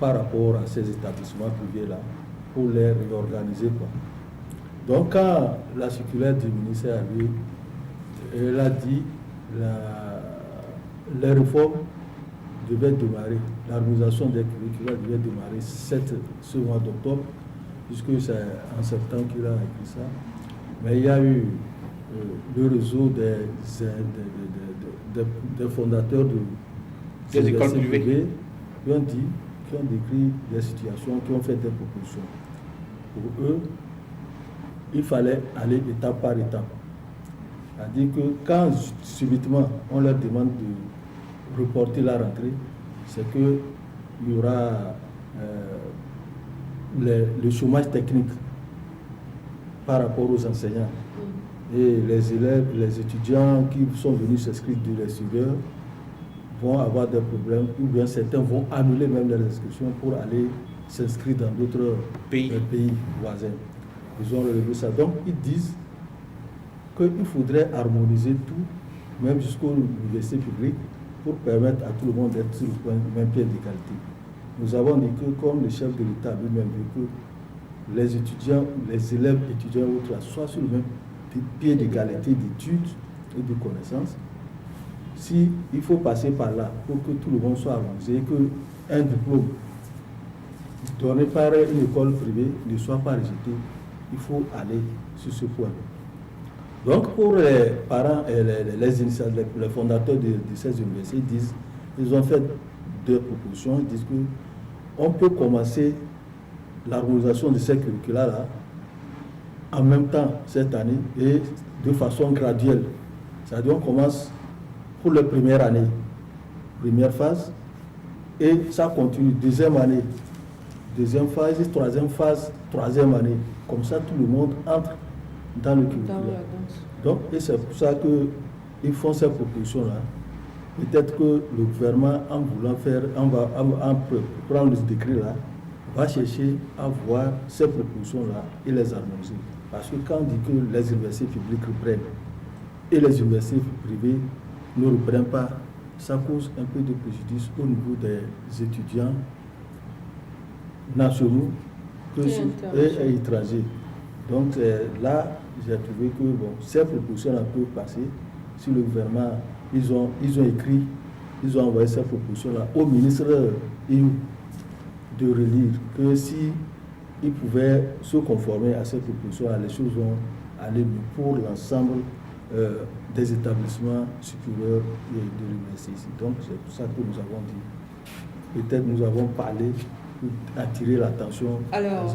par rapport à ces établissements privés-là pour les réorganiser, quoi. Donc, quand la circulaire du ministère est arrivée, elle a dit les réformes devaient démarrer, l'harmonisation des curricula devait démarrer ce mois d'octobre, puisque c'est en septembre qu'il a écrit ça. Mais il y a eu le réseau des fondateurs des écoles privées qui ont décrit des situations, qui ont fait des propositions. Pour eux, il fallait aller étape par étape. C'est-à-dire que quand subitement on leur demande de reporter la rentrée, c'est qu'il y aura le chômage technique par rapport aux enseignants. Et les élèves, les étudiants qui sont venus s'inscrire de l'extérieur vont avoir des problèmes, ou bien certains vont annuler même les inscriptions pour aller s'inscrire dans d'autres pays voisins. Ils ont relevé ça. Donc, ils disent qu'il faudrait harmoniser tout, même jusqu'aux universités publiques, pour permettre à tout le monde d'être sur le même pied d'égalité. Nous avons dit que, comme le chef de l'État lui-même dit que les étudiants, les élèves étudiants autres, soient sur le même pied d'égalité d'études et de connaissances, si il faut passer par là pour que tout le monde soit harmonisé et qu'un diplôme donné par une école privée ne soit pas rejeté, il faut aller sur ce point. Donc pour les parents et les fondateurs de ces universités ils ont fait deux propositions. Ils disent qu'on peut commencer l'harmonisation de ces curricula-là en même temps cette année et de façon graduelle. C'est-à-dire qu'on commence pour la première année, première phase, et ça continue, deuxième année, deuxième phase, troisième phase, troisième année. Comme ça, tout le monde entre dans le curriculum. Donc, et c'est pour ça qu'ils font ces propositions-là. Peut-être que le gouvernement, en voulant faire, en prendre ce décret-là, va chercher à voir ces propositions-là et les harmoniser. Parce que quand on dit que les universités publiques reprennent et les universités privées ne reprennent pas, ça cause un peu de préjudice au niveau des étudiants nationaux et étrangers. Donc là, j'ai trouvé que bon, ces propositions-là peuvent passer. Si le gouvernement, ils ont écrit, ils ont envoyé ces propositions-là au ministre de relire, que si ils pouvaient se conformer à ces propositions-là, les choses vont aller mieux pour l'ensemble des établissements supérieurs de l'université ici. Donc c'est pour ça que nous avons dit, peut-être nous avons parlé pour attirer l'attention. Alors,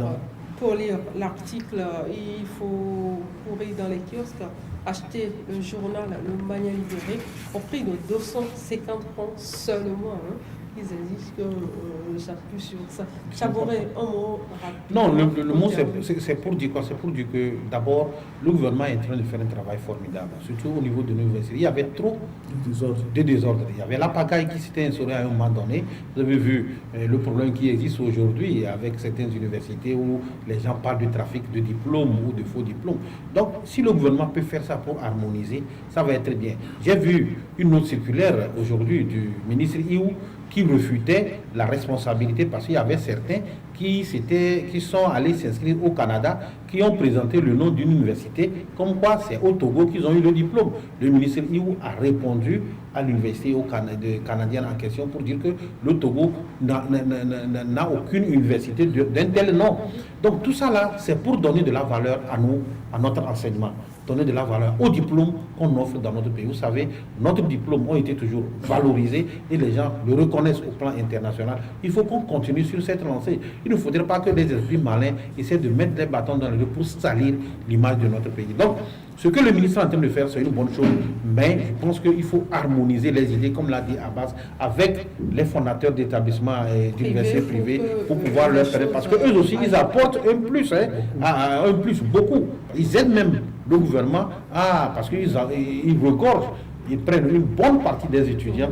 pour lire l'article, il faut courir dans les kiosques, acheter le journal, le Mania Libéré, au prix de 250 francs seulement. Hein. Ils exigent que j'appuie sur ça. Chaboré, un mot rapide. Non, le mot c'est pour dire quoi? C'est pour dire que d'abord, le gouvernement est en train de faire un travail formidable, surtout au niveau de l'université. Il y avait trop de désordre. Il y avait la pagaille qui s'était instaurée à un moment donné. Vous avez vu le problème qui existe aujourd'hui avec certaines universités où les gens parlent du trafic de diplômes ou de faux diplômes. Donc, si le gouvernement peut faire ça pour harmoniser, ça va être très bien. J'ai vu une autre circulaire aujourd'hui du ministre Iou qui refutait la responsabilité parce qu'il y avait certains qui sont allés s'inscrire au Canada, qui ont présenté le nom d'une université, comme quoi c'est au Togo qu'ils ont eu le diplôme. Le ministre Iou a répondu à l'université canadienne en question pour dire que le Togo n'a aucune université d'un tel nom. Donc tout ça là, c'est pour donner de la valeur à notre enseignement, donner de la valeur aux diplômes qu'on offre dans notre pays. Vous savez, notre diplôme ont été toujours valorisés et les gens le reconnaissent au plan international. Il faut qu'on continue sur cette lancée. Il ne faudrait pas que les esprits malins essaient de mettre des bâtons dans les roues pour salir l'image de notre pays. Donc, ce que le ministre est en train de faire, c'est une bonne chose, mais je pense qu'il faut harmoniser les idées, comme l'a dit Abbas, avec les fondateurs d'établissements et d'universités privées pour pouvoir leur permettre, parce qu'eux aussi, ils apportent un plus, un plus, beaucoup. Ils aident même le gouvernement, parce qu'ils regorgent. Ils prennent une bonne partie des étudiants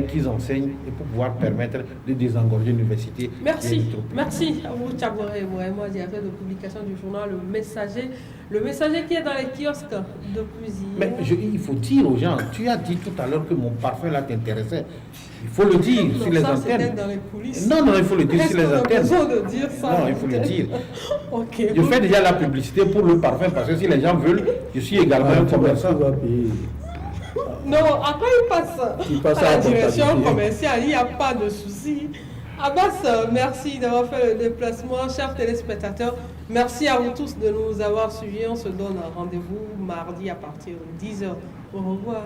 qu'ils enseignent et pour pouvoir permettre de désengorger l'université. Merci. Merci à vous, Chaboré, vraiment, directeur de publication du journal Le Messager qui est dans les kiosques depuis hier. Mais il faut dire aux gens, tu as dit tout à l'heure que mon parfum là t'intéressait. Il faut le dire sur les antennes. Dans les coulisses. Non, il faut le dire sur les antennes. De dire ça, non, il faut le dire. Okay. Je fais déjà la publicité pour le parfum parce que si les gens veulent, je suis également un commerçant. Non, après il passe à la direction commerciale, il n'y a pas de souci. Abbas, merci d'avoir fait le déplacement. Chers téléspectateurs, merci à vous tous de nous avoir suivis. On se donne un rendez-vous mardi à partir de 10h. Au revoir.